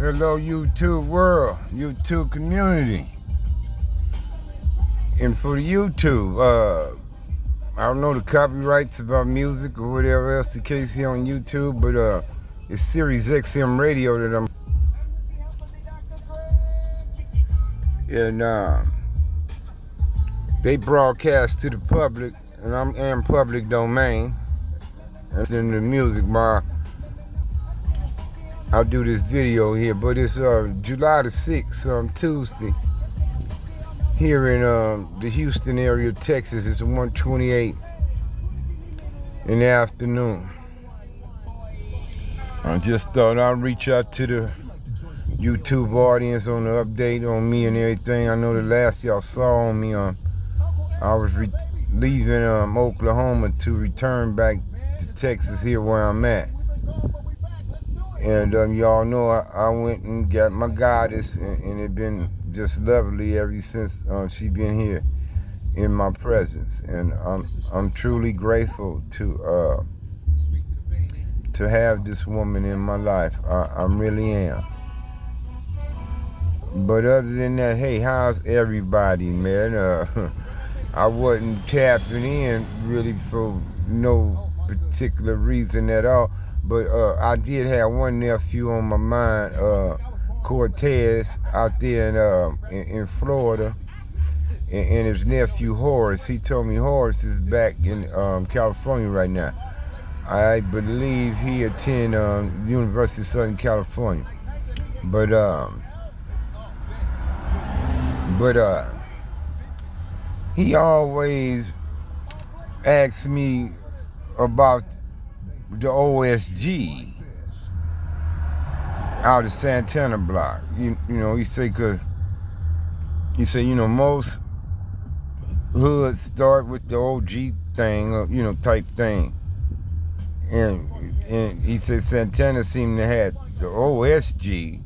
Hello, YouTube world, YouTube community. And for YouTube, I don't know the copyrights about music or whatever else the case here on YouTube, but it's Sirius XM radio that I'm. And they broadcast to the public, and I'm in public domain. And in the music, I'll do this video here, but it's July the 6th, Tuesday. Here in the Houston area, Texas. It's 1:28 in the afternoon. I just thought I'd reach out to the YouTube audience on the update on me and everything. I know the last y'all saw on me, I was leaving Oklahoma to return back to Texas here where I'm at. And y'all know I went and got my goddess, and it been just lovely ever since she been here in my presence. And I'm truly grateful to have this woman in my life. I really am. But other than that, hey, how's everybody, man? I wasn't tapping in really for no particular reason at all. But I did have one nephew on my mind, CORTEZ, out there in Florida, and his nephew Horace. He told me Horace is back in California right now. I believe he attend University of Southern California. But he always asks me about the OSG out of Santana block. You know, he say most hoods start with the OG thing, type thing. And he said Santana seemed to have the OSG,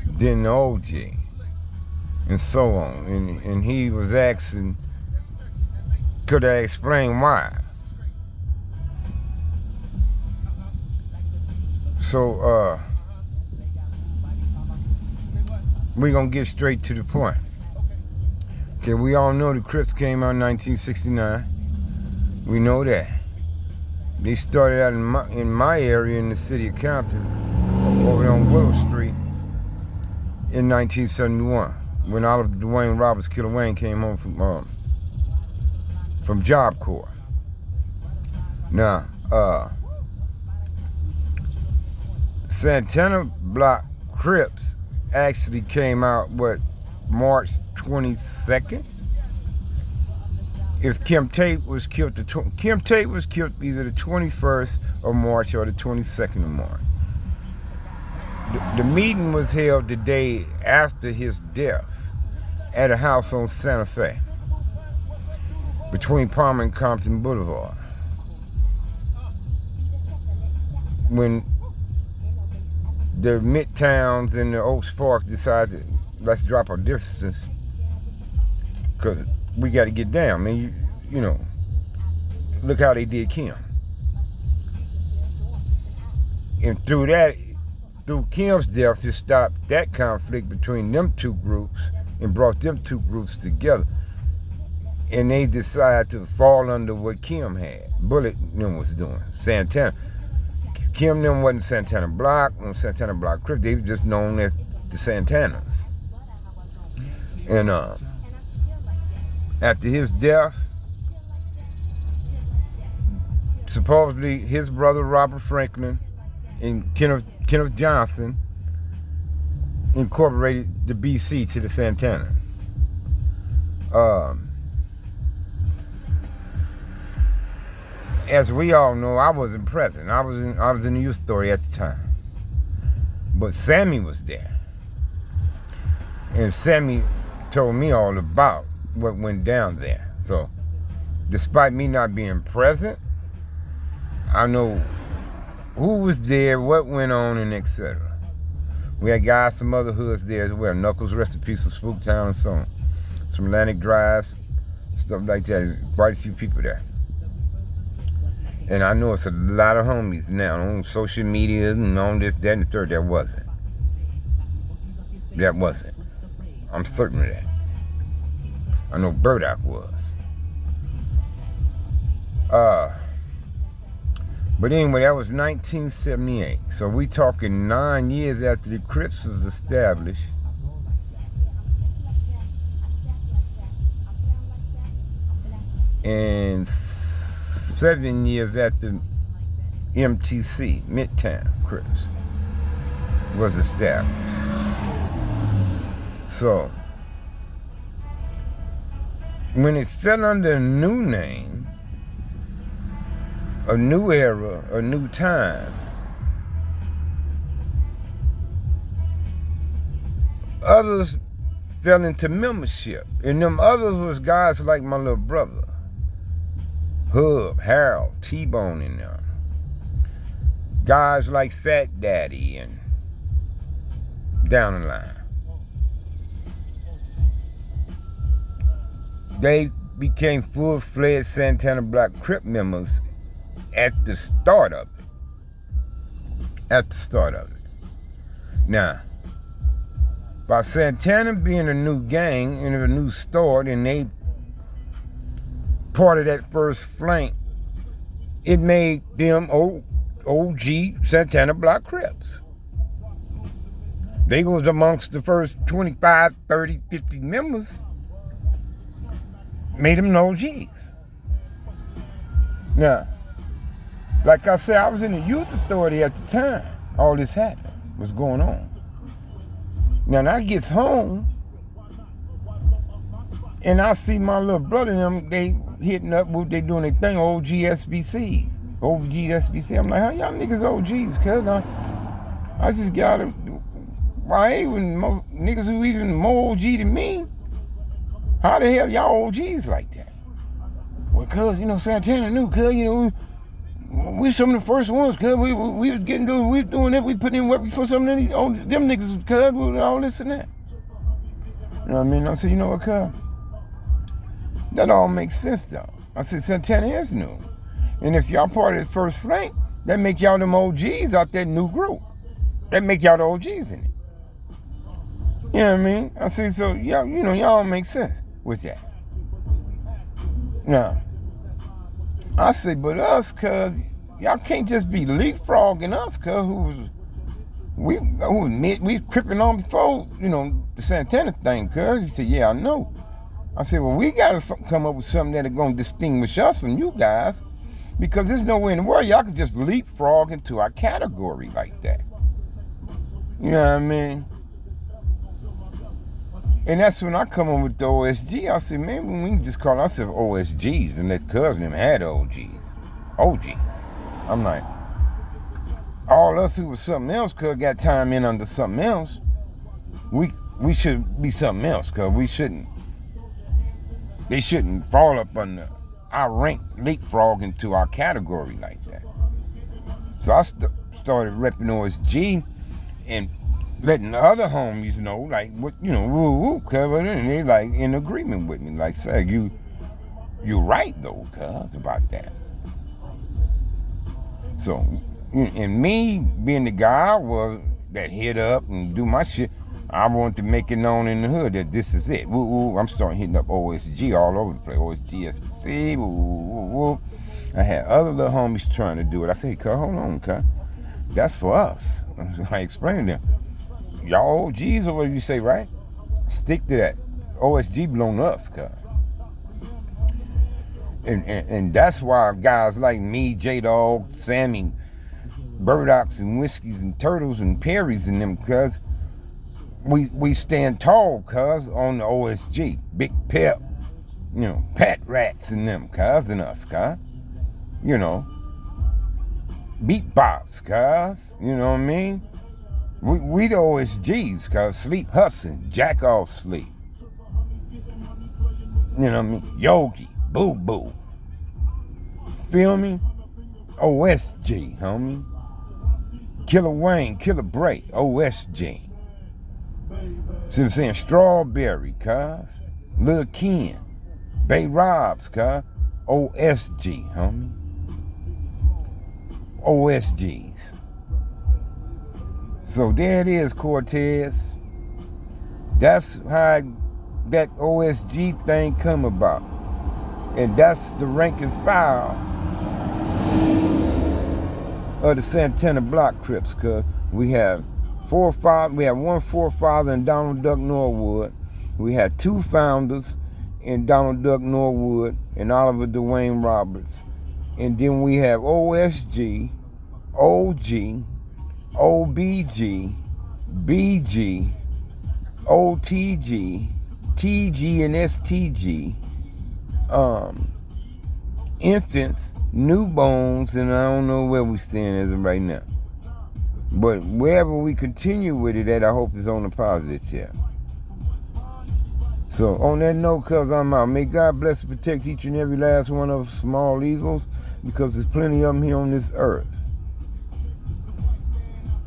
then the OG, and so on. And he was asking, could I explain why? So, we're going to get straight to the point. Okay, we all know the Crips came out in 1969. We know that. They started out in my area in the city of Compton, over on Willow Street, in 1971, when Oliver Dwayne Roberts Killer Wayne came home from Job Corps. Now, Santana Block Crips actually came out, March 22nd? If Kim Tate was killed, Kim Tate was killed either the 21st of March or the 22nd of March. The meeting was held the day after his death at a house on Santa Fe, between Palmer and Compton Boulevard. When the Midtowns and the Oaks Park decided, let's drop our differences, because we got to get down. I mean, you know, look how they did Kim. And through Kim's death, it stopped that conflict between them two groups and brought them two groups together. And they decided to fall under what Kim had, Bullet was doing, Santana. Kim them wasn't Santana Block, no Santana Block Crip. They were just known as the Santanas. And after his death, supposedly his brother Robert Franklin and Kenneth Johnson incorporated the BC to the Santana. As we all know, I wasn't present. I was in the youth story at the time. But Sammy was there. And Sammy told me all about what went down there. So, despite me not being present, I know who was there, what went on, and etc. We had guys from other hoods there as well. Knuckles, rest in peace, from Spooktown and so on. Some Atlantic Drives, stuff like that. Quite a few people there. And I know it's a lot of homies now on social media and on this, that, and the third that wasn't. That wasn't. I'm certain of that. I know Burdock was. But anyway, that was 1978. So we talking 9 years after the Crips was established. And 7 years after MTC, Midtown Crips, was established. So when it fell under a new name, a new era, a new time, others fell into membership. And them others was guys like my little brother, Hub, Harold, T-Bone and them. Guys like Fat Daddy and down the line. They became full-fledged Santana Black Crip members at the start of it. At the start of it. Now, by Santana being a new gang and a new start, and they part of that first flank, it made them OG Santana Black Crips. They was amongst the first 25, 30, 50 members. Made them OGs. Now, like I said, I was in the youth authority at the time all this happened, was going on. Now, when I gets home, and I see my little brother and them, they hitting up, they doing their thing, OG SBC. I'm like, how y'all niggas OGs, cuz? I just got them. Why even niggas who even more OG than me? How the hell y'all OGs like that? Well, cuz, Santana knew, cuz, we some of the first ones, cuz, we was getting doing, we was doing that, we put in work before some of them niggas, cuz, with all this and that. You know what I mean? I said, you know what, cuz? That all makes sense, though. I said, Santana is new. And if y'all part of the first flank, that make y'all them OGs out that new group. That make y'all the OGs in it. You know what I mean? I said, so y'all make sense with that. Now, I say, but us, cuz, y'all can't just be leapfrogging us, cuz, we cripping on before, the Santana thing, cuz. He said, yeah, I know. I said, well, we got to come up with something that's going to distinguish us from you guys, because there's no way in the world y'all can just leapfrog into our category like that. You know what I mean? And that's when I come up with the OSG. I said, man, we can just call ourselves OSGs and let cousin them had OGs. OG. I'm like, all us who was something else, cuz got time in under something else, we should be something else, cuz they shouldn't fall up under our rank leapfrog into our category like that. So I started repping OSG and letting the other homies know, like, what, woo, cuz, and they like in agreement with me. Like, say, you right though, cuz, about that. So, and me being the guy that hit up and do my shit, I wanted to make it known in the hood that this is it. Woo, I'm starting hitting up OSG all over the place. OSG, SPC, woo. I had other little homies trying to do it. I said, cuz, hold on, cuz. That's for us. I explained to them. Y'all OGs or whatever you say, right? Stick to that. OSG belong to us, cuz. And that's why guys like me, J-Dog, Sammy, Burdocks and Whiskeys and Turtles and Perrys and them, cuz, we stand tall, cuz, on the OSG. Big Pep, Pat Rats and them, cuz, and us, cuz. Beatbox, cuz, you know what I mean? We the OSGs, cuz, sleep hustling, jack off sleep. You know what I mean? Yogi, Boo Boo. Feel me? OSG, homie. Killer Wayne, Killer Break, OSG. See what I'm saying? Strawberry, cuz. Lil Ken, Bay Robs, cuz. OSG, homie. OSGs. So there it is, Cortez. That's how that OSG thing come about. And that's the rank and file of the Santana Block Crips, because we have one forefather in Donald Duck Norwood. We had two founders in Donald Duck Norwood and Oliver Dwayne Roberts. And then we have OSG, OG, OBG, BG, OTG, TG, and STG, infants, newborns, and I don't know where we stand as of right now. But wherever we continue with it at, I hope it's on the positive tip. So on that note, cuz I'm out. May God bless and protect each and every last one of us small eagles, because there's plenty of them here on this earth.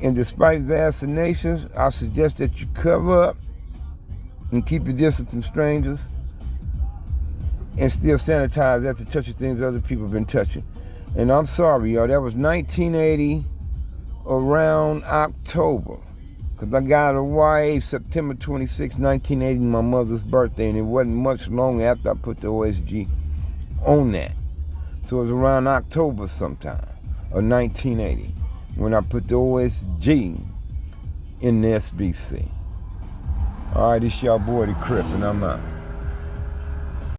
And despite vaccinations, I suggest that you cover up and keep your distance from strangers, and still sanitize after touching things other people have been touching. And I'm sorry, y'all, that was 1980 around October, because I got a YA September 26, 1980, my mother's birthday, and it wasn't much long after I put the OSG on that. So it was around October sometime of 1980 when I put the OSG in the SBC. All right, it's your boy, the Crip, and I'm out.